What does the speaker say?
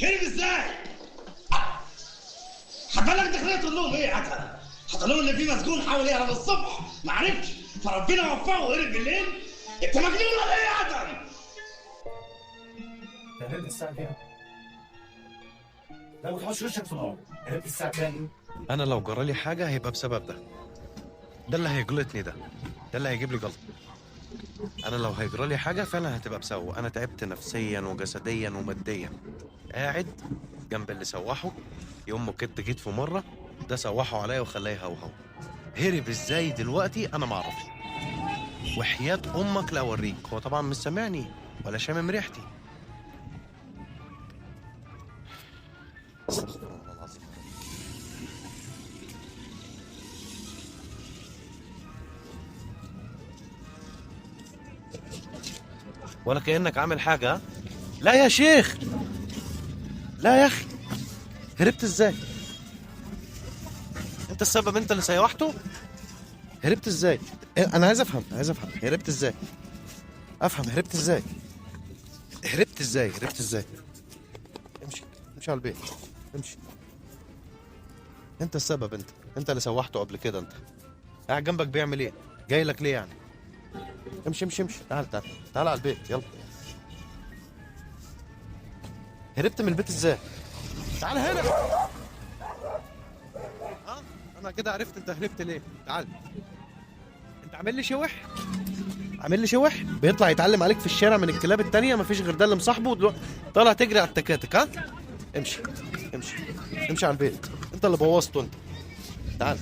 هرب ازاي؟ حبالك دخلت تقول لهم ايه يا عسل؟ هتقول لهم ان في مسجون حاول يهرب الصبح ما عرفش فربنا وفقه وهرب بالليل؟ انت مجنون ولا ايه يا عسل؟ انت هربت الساعة كام؟ لا ما تحطش وشك في الأرض، هربت الساعة كام؟ انا لو جرالي حاجه هيبقى بسبب ده اللي هيجلطني، ده اللي هيجيب لي جلطه. انا لو هيجرالي حاجه فعلا هتبقى بسببه. انا تعبت نفسيا وجسديا وماديا، قاعد جنب اللي سوحه يوم ما كنت جيت في مره، ده سوحه عليا وخلاه يهوهو. هرب ازاي دلوقتي انا ما اعرفش، وحياة امك لا اوريك. هو طبعا مش سامعني ولا شامم ريحتي. استغفر الله العظيم. ولا كأنك عامل حاجة ها؟ لا يا شيخ، لا يا أخي. هربت ازاي؟ انت السبب، انت اللي سيوحته. هربت ازاي؟ انا عايز افهم هربت ازاي؟ افهم هربت ازاي؟ هربت ازاي؟ امشي على البيت، امشي. انت السبب، انت اللي سوحته قبل كده. انت قاعد جنبك بيعمل ايه؟ جاي لك ليه يعني؟ امشي. تعال على البيت يلا. هربت من البيت ازاي؟ تعال هنا. ها انا كده عرفت انت هربت ليه. تعال. انت عامل لي شوح بيطلع يتعلم عليك في الشارع من الكلاب التانية، مفيش غير ده اللي مصاحبه ودلوقتي طالع تجري على التكاتك. ها امشي على البيت، انت اللي بوظته انت. تعال.